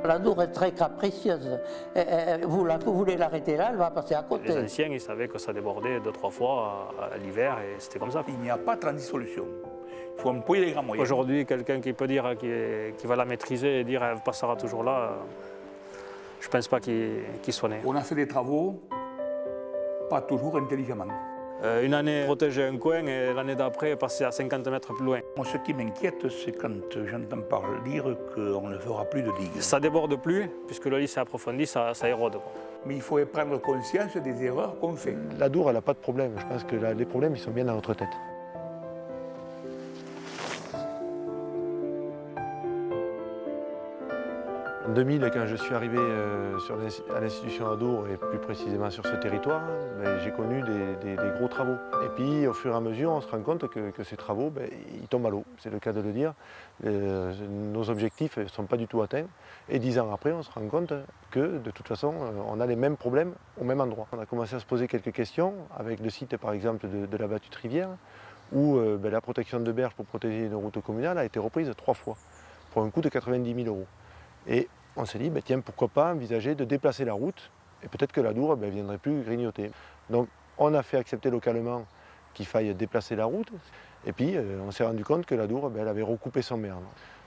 La Dour est très capricieuse. Vous voulez l'arrêter là, elle va passer à côté. Les anciens, ils savaient que ça débordait 2-3 fois à l'hiver et c'était comme ça. Il n'y a pas 36 solutions. Il faut employer les grands moyens. Aujourd'hui, quelqu'un qui peut dire qu'il va la maîtriser et dire qu'elle passera toujours là, je ne pense pas qu'il soit né. On a fait des travaux, pas toujours intelligemment. Une année, protéger un coin et l'année d'après, passer à 50 mètres plus loin. Moi, ce qui m'inquiète, c'est quand j'entends parler dire qu'on ne fera plus de digues. Ça déborde plus, puisque le lit s'est approfondi, ça érode. Mais il faut prendre conscience des erreurs qu'on fait. La Dour, elle n'a pas de problème. Je pense que les problèmes, ils sont bien dans notre tête. En 2000, quand je suis arrivé à l'institution Adour, et plus précisément sur ce territoire, j'ai connu des gros travaux. Et puis, au fur et à mesure, on se rend compte que ces travaux, ils tombent à l'eau. C'est le cas de le dire. Nos objectifs ne sont pas du tout atteints. Et 10 ans après, on se rend compte que, de toute façon, on a les mêmes problèmes au même endroit. On a commencé à se poser quelques questions, avec le site, par exemple, de la battue de Rivière, où la protection de berges pour protéger une route communale a été reprise 3 fois, pour un coût de 90 000 €. Et on s'est dit, tiens, pourquoi pas envisager de déplacer la route, et peut-être que la Dour ne viendrait plus grignoter. Donc on a fait accepter localement qu'il faille déplacer la route, et puis on s'est rendu compte que la Dour, elle avait recoupé son merle.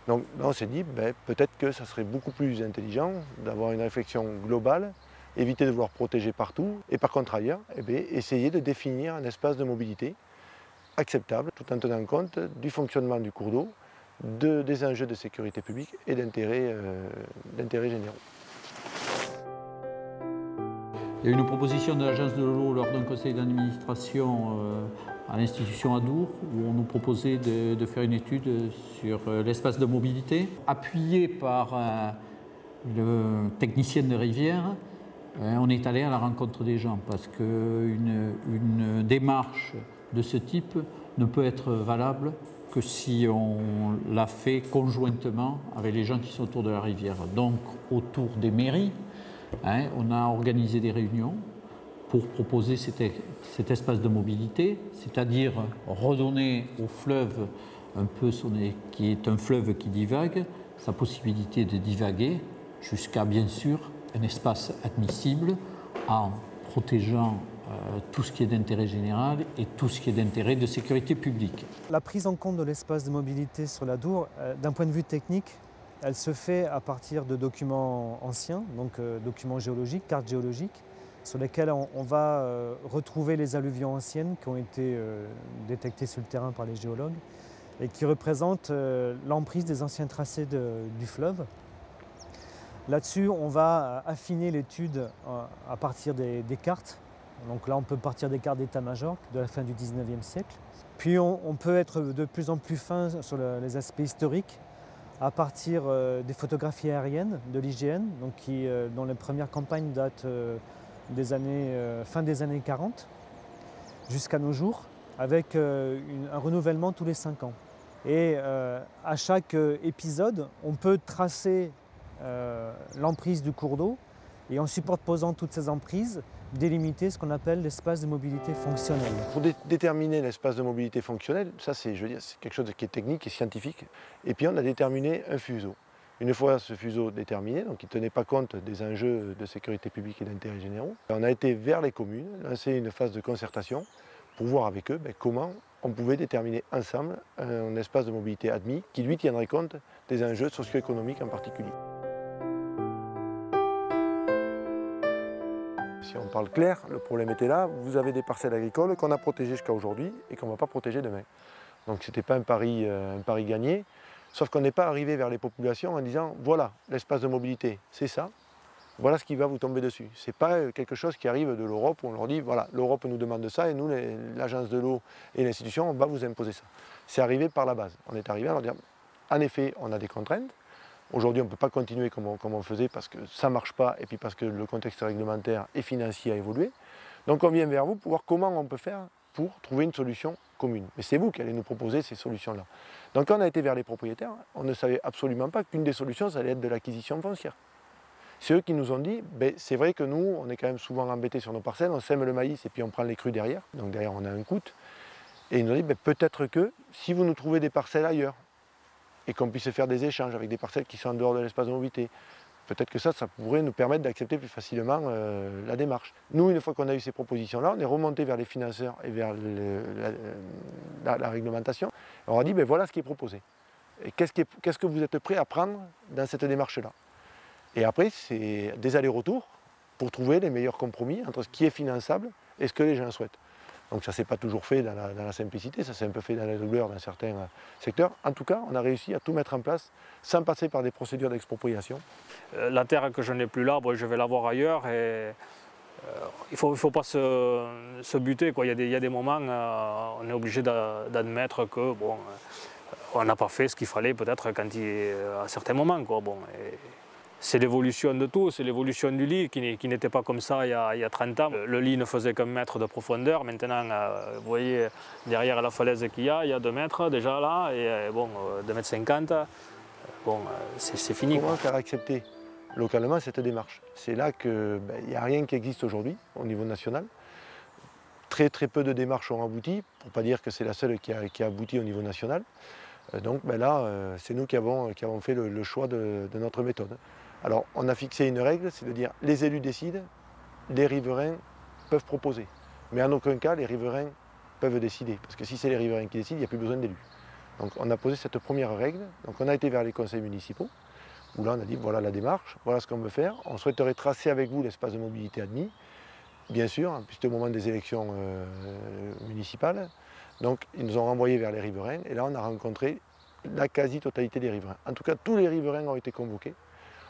Donc on s'est dit, peut-être que ça serait beaucoup plus intelligent d'avoir une réflexion globale, éviter de vouloir protéger partout, et par contre ailleurs, essayer de définir un espace de mobilité acceptable, tout en tenant compte du fonctionnement du cours d'eau, des enjeux de sécurité publique et d'intérêt généraux. Il y a eu une proposition de l'agence de l'eau lors d'un conseil d'administration à l'institution Adour, où on nous proposait de faire une étude sur l'espace de mobilité. Appuyé par le technicien de Rivière, on est allé à la rencontre des gens, parce qu'une démarche de ce type ne peut être valable que si on l'a fait conjointement avec les gens qui sont autour de la rivière. Donc autour des mairies, on a organisé des réunions pour proposer cet espace de mobilité, c'est-à-dire redonner au fleuve qui est un fleuve qui divague, sa possibilité de divaguer jusqu'à bien sûr un espace admissible en protégeant tout ce qui est d'intérêt général et tout ce qui est d'intérêt de sécurité publique. La prise en compte de l'espace de mobilité sur la Dour, d'un point de vue technique, elle se fait à partir de documents anciens, donc documents géologiques, cartes géologiques, sur lesquelles on va retrouver les alluvions anciennes qui ont été détectées sur le terrain par les géologues et qui représentent l'emprise des anciens tracés du fleuve. Là-dessus, on va affiner l'étude à partir des cartes. Donc là, on peut partir des cartes d'état-major de la fin du 19e siècle. Puis on peut être de plus en plus fin sur les aspects historiques à partir des photographies aériennes de l'IGN, dont les premières campagnes datent fin des années 40 jusqu'à nos jours, avec un renouvellement tous les 5 ans. Et à chaque épisode, on peut tracer l'emprise du cours d'eau et en superposant toutes ces emprises, délimiter ce qu'on appelle l'espace de mobilité fonctionnelle. Pour déterminer l'espace de mobilité fonctionnelle, ça c'est quelque chose qui est technique et scientifique. Et puis on a déterminé un fuseau. Une fois ce fuseau déterminé, donc il ne tenait pas compte des enjeux de sécurité publique et d'intérêt généraux, on a été vers les communes, lancé une phase de concertation pour voir avec eux comment on pouvait déterminer ensemble un espace de mobilité admis qui lui tiendrait compte des enjeux socio-économiques en particulier. Si on parle clair, le problème était là, vous avez des parcelles agricoles qu'on a protégées jusqu'à aujourd'hui et qu'on ne va pas protéger demain. Donc ce n'était pas un pari gagné, sauf qu'on n'est pas arrivé vers les populations en disant voilà, l'espace de mobilité, c'est ça, voilà ce qui va vous tomber dessus. Ce n'est pas quelque chose qui arrive de l'Europe où on leur dit voilà, l'Europe nous demande ça et nous, l'agence de l'eau et l'institution, on va vous imposer ça. C'est arrivé par la base. On est arrivé à leur dire en effet, on a des contraintes. Aujourd'hui, on ne peut pas continuer comme on faisait parce que ça ne marche pas et puis parce que le contexte réglementaire et financier a évolué. Donc on vient vers vous pour voir comment on peut faire pour trouver une solution commune. Mais c'est vous qui allez nous proposer ces solutions-là. Donc quand on a été vers les propriétaires, on ne savait absolument pas qu'une des solutions, ça allait être de l'acquisition foncière. C'est eux qui nous ont dit, c'est vrai que nous, on est quand même souvent embêtés sur nos parcelles, on sème le maïs et puis on prend les crues derrière. Donc derrière, on a un coût. Et ils nous ont dit, peut-être que si vous nous trouvez des parcelles ailleurs, et qu'on puisse faire des échanges avec des parcelles qui sont en dehors de l'espace de mobilité, peut-être que ça pourrait nous permettre d'accepter plus facilement la démarche. Nous, une fois qu'on a eu ces propositions-là, on est remonté vers les financeurs et vers la réglementation. On a dit, ben voilà ce qui est proposé. Et qu'est-ce que vous êtes prêt à prendre dans cette démarche-là? Et après, c'est des allers-retours pour trouver les meilleurs compromis entre ce qui est finançable et ce que les gens souhaitent. Donc ça ne s'est pas toujours fait dans la simplicité, ça s'est un peu fait dans la douleur dans certains secteurs. En tout cas, on a réussi à tout mettre en place sans passer par des procédures d'expropriation. La terre que je n'ai plus là, je vais l'avoir ailleurs et il ne faut pas se buter, quoi. Il y a des moments, on est obligé d'admettre que bon, on n'a pas fait ce qu'il fallait peut-être à certains moments, quoi. Bon, c'est l'évolution de tout, c'est l'évolution du lit qui n'était pas comme ça il y a 30 ans. Le lit ne faisait qu'un mètre de profondeur. Maintenant, vous voyez, derrière la falaise qu'il y a 2 mètres déjà là, et bon, 2,50 m. Bon, c'est fini. Comment faire accepter localement cette démarche? C'est là qu'il n'y a rien qui existe aujourd'hui au niveau national. Très peu de démarches ont abouti, pour ne pas dire que c'est la seule qui a abouti au niveau national. Donc là, c'est nous qui avons fait le choix de notre méthode. Alors, on a fixé une règle, c'est de dire les élus décident, les riverains peuvent proposer. Mais en aucun cas, les riverains peuvent décider. Parce que si c'est les riverains qui décident, il n'y a plus besoin d'élus. Donc on a posé cette première règle. Donc on a été vers les conseils municipaux, où là on a dit voilà la démarche, voilà ce qu'on veut faire. On souhaiterait tracer avec vous l'espace de mobilité admis, bien sûr, puisque au moment des élections municipales. Donc ils nous ont renvoyés vers les riverains, et là on a rencontré la quasi-totalité des riverains. En tout cas, tous les riverains ont été convoqués.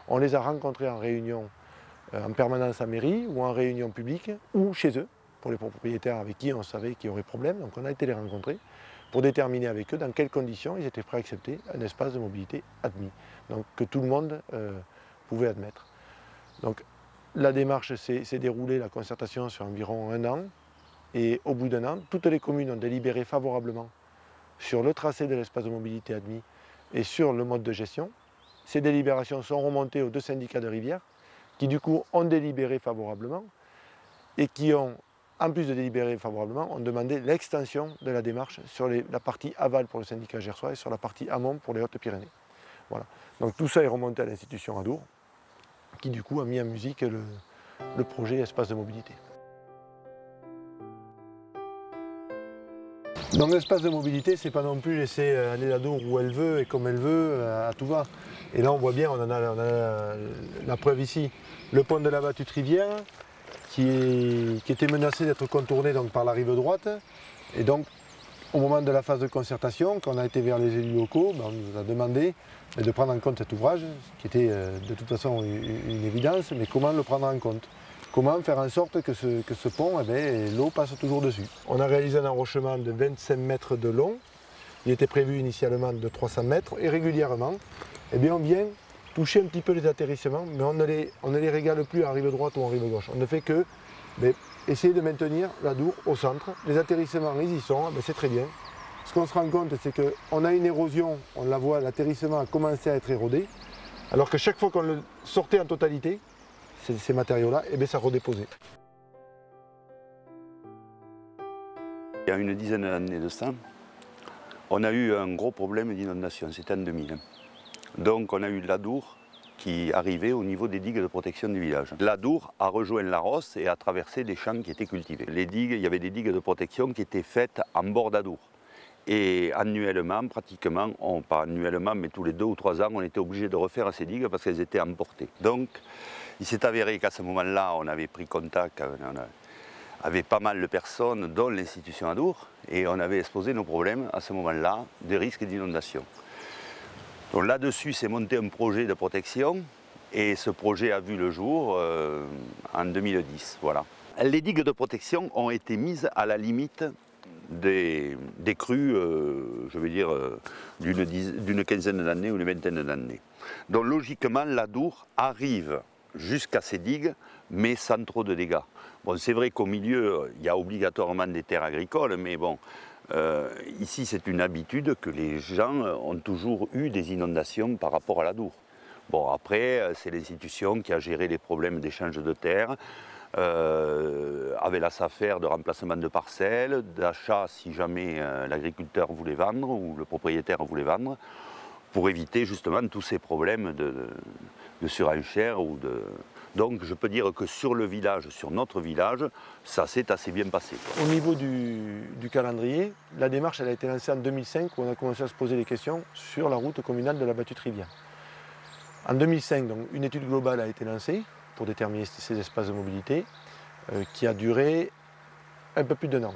On les a rencontrés en réunion en permanence à mairie ou en réunion publique ou chez eux, pour les propriétaires avec qui on savait qu'il y aurait problème. Donc on a été les rencontrer pour déterminer avec eux dans quelles conditions ils étaient prêts à accepter un espace de mobilité admis, donc que tout le monde pouvait admettre. Donc la démarche s'est déroulée, la concertation, sur environ 1 an, et au bout d'1 an, toutes les communes ont délibéré favorablement sur le tracé de l'espace de mobilité admis et sur le mode de gestion. Ces délibérations sont remontées aux 2 syndicats de rivière, qui du coup ont délibéré favorablement et qui ont, en plus de délibérer favorablement, ont demandé l'extension de la démarche sur la partie aval pour le syndicat gersois et sur la partie amont pour les Hautes-Pyrénées. Voilà. Donc tout ça est remonté à l'institution Adour, qui du coup a mis en musique le projet espace de mobilité. Donc l'espace de mobilité, c'est pas non plus laisser aller l'Adour où elle veut et comme elle veut, à tout va. Et là on voit bien, on a la preuve ici, le pont de la Battue Rivière, qui était menacé d'être contourné donc, par la rive droite. Et donc, au moment de la phase de concertation, quand on a été vers les élus locaux, on nous a demandé de prendre en compte cet ouvrage, qui était de toute façon une évidence, mais comment le prendre en compte? Comment faire en sorte que ce pont, l'eau passe toujours dessus? On a réalisé un enrochement de 25 mètres de long. Il était prévu initialement de 300 mètres, et régulièrement, on vient toucher un petit peu les atterrissements, mais on ne les régale plus en rive droite ou en rive gauche. On ne fait que essayer de maintenir l'Adour au centre. Les atterrissements, ils y sont, c'est très bien. Ce qu'on se rend compte, c'est qu'on a une érosion, on la voit, l'atterrissement a commencé à être érodé, alors que chaque fois qu'on le sortait en totalité, ces matériaux-là, ça redéposait. Il y a une dizaine d'années de ça, on a eu un gros problème d'inondation, c'était en 2000. Donc on a eu l'Adour qui arrivait au niveau des digues de protection du village. L'Adour a rejoint la Rosse et a traversé les champs qui étaient cultivés. Les digues, il y avait des digues de protection qui étaient faites en bord d'Adour. Et annuellement, pratiquement, pas annuellement, mais tous les 2 ou 3 ans, on était obligé de refaire ces digues parce qu'elles étaient emportées. Donc il s'est avéré qu'à ce moment-là, on avait pris contact avec pas mal de personnes, dont l'institution Adour, et on avait exposé nos problèmes à ce moment-là des risques d'inondation. Donc là-dessus, s'est monté un projet de protection, et ce projet a vu le jour en 2010. Voilà. Les digues de protection ont été mises à la limite des crues, je veux dire, d'une quinzaine d'années ou une vingtaine d'années. Donc logiquement, l'Adour arrive jusqu'à ces digues, mais sans trop de dégâts. Bon, c'est vrai qu'au milieu, il y a obligatoirement des terres agricoles, mais bon, ici c'est une habitude que les gens ont toujours eu des inondations par rapport à l'Adour. Bon, après, c'est l'institution qui a géré les problèmes d'échange de terres, avec la SAFER de remplacement de parcelles, d'achat si jamais l'agriculteur voulait vendre ou le propriétaire voulait vendre. pour éviter justement tous ces problèmes de surenchère ou de... Donc je peux dire que sur le village, sur notre village, ça s'est assez bien passé, quoi. Au niveau du calendrier, la démarche elle a été lancée en 2005 où on a commencé à se poser des questions sur la route communale de la Battue-Rivière. En 2005, donc, une étude globale a été lancée pour déterminer ces espaces de mobilité qui a duré un peu plus d'un an.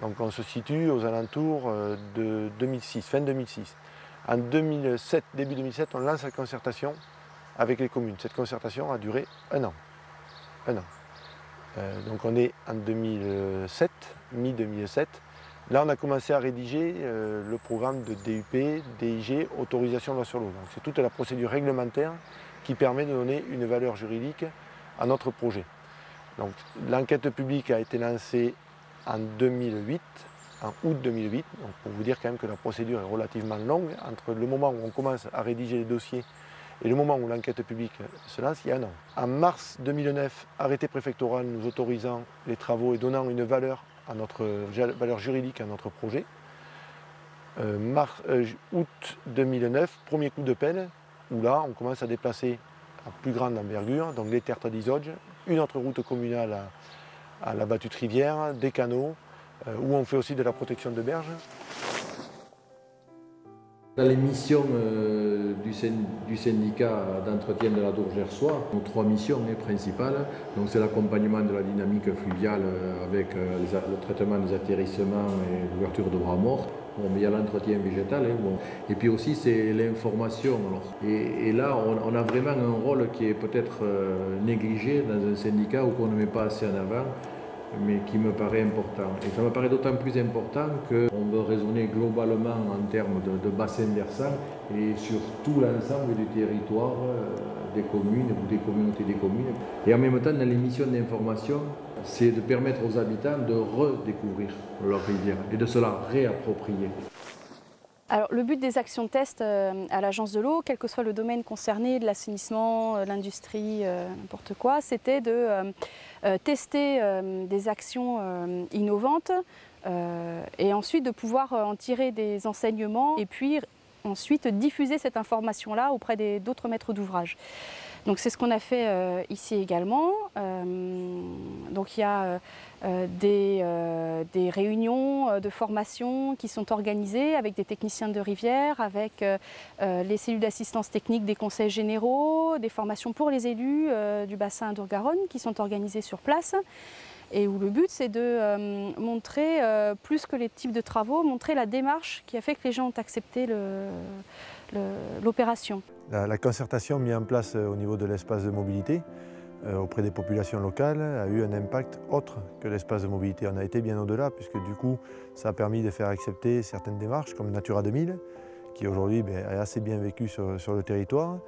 Donc on se situe aux alentours de 2006, fin 2006. En 2007, début 2007, on lance la concertation avec les communes. Cette concertation a duré un an. Donc on est en 2007, mi-2007. Là, on a commencé à rédiger le programme de DUP, DIG, autorisation loi sur l'eau. Donc c'est toute la procédure réglementaire qui permet de donner une valeur juridique à notre projet. Donc l'enquête publique a été lancée en 2008, en août 2008. Donc pour vous dire quand même que la procédure est relativement longue. Entre le moment où on commence à rédiger les dossiers et le moment où l'enquête publique se lance, il y a un an. En mars 2009, arrêté préfectoral nous autorisant les travaux et donnant une valeur à notre valeur juridique à notre projet. Août 2009, premier coup de pelle, où là on commence à déplacer à plus grande envergure, donc les terres d'Isoge, une autre route communale à la Battue-Rivière, des canaux, où on fait aussi de la protection de berges. Dans les missions du syndicat d'entretien de la Dour gersois, nos 3 missions principales, c'est l'accompagnement de la dynamique fluviale avec le traitement des atterrissements et l'ouverture de bras morts. Il y a l'entretien végétal, et puis aussi c'est l'information. Et là, on a vraiment un rôle qui est peut-être négligé dans un syndicat ou qu'on ne met pas assez en avant, mais qui me paraît important. Et ça me paraît d'autant plus important qu'on veut raisonner globalement en termes de bassin versant et sur tout l'ensemble du territoire des communes ou des communautés des communes. Et en même temps, dans les missions d'information, c'est de permettre aux habitants de redécouvrir leur rivière et de se la réapproprier. Alors, le but des actions de test à l'Agence de l'eau, quel que soit le domaine concerné, de l'assainissement, l'industrie, n'importe quoi, c'était de tester des actions innovantes et ensuite de pouvoir en tirer des enseignements et puis ensuite diffuser cette information-là auprès d'autres maîtres d'ouvrage. Donc c'est ce qu'on a fait ici également. Donc il y a des réunions de formation qui sont organisées avec des techniciens de rivière, avec les cellules d'assistance technique des conseils généraux, des formations pour les élus du bassin Adour-Garonne qui sont organisées sur place. Et où le but c'est de montrer, plus que les types de travaux, montrer la démarche qui a fait que les gens ont accepté l'opération. La concertation mise en place au niveau de l'espace de mobilité auprès des populations locales a eu un impact autre que l'espace de mobilité. On a été bien au-delà puisque du coup ça a permis de faire accepter certaines démarches comme Natura 2000 qui aujourd'hui est assez bien vécu sur le territoire.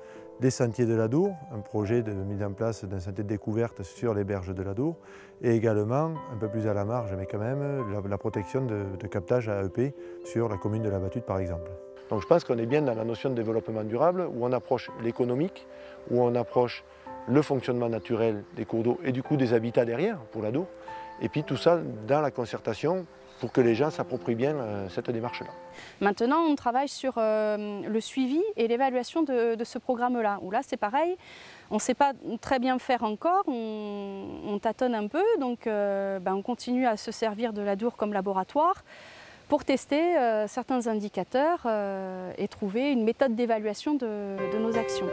Des sentiers de l'Adour, un projet de mise en place d'un sentier de découverte sur les berges de l'Adour et également, un peu plus à la marge mais quand même, la protection de captage à AEP sur la commune de la Battue par exemple. Donc je pense qu'on est bien dans la notion de développement durable où on approche l'économique, où on approche le fonctionnement naturel des cours d'eau et du coup des habitats derrière pour l'Adour. Et puis tout ça dans la concertation pour que les gens s'approprient bien cette démarche-là. Maintenant, on travaille sur le suivi et l'évaluation de ce programme-là. Où là, c'est pareil, on ne sait pas très bien faire encore, on tâtonne un peu, donc on continue à se servir de l'Adour comme laboratoire pour tester certains indicateurs et trouver une méthode d'évaluation de nos actions.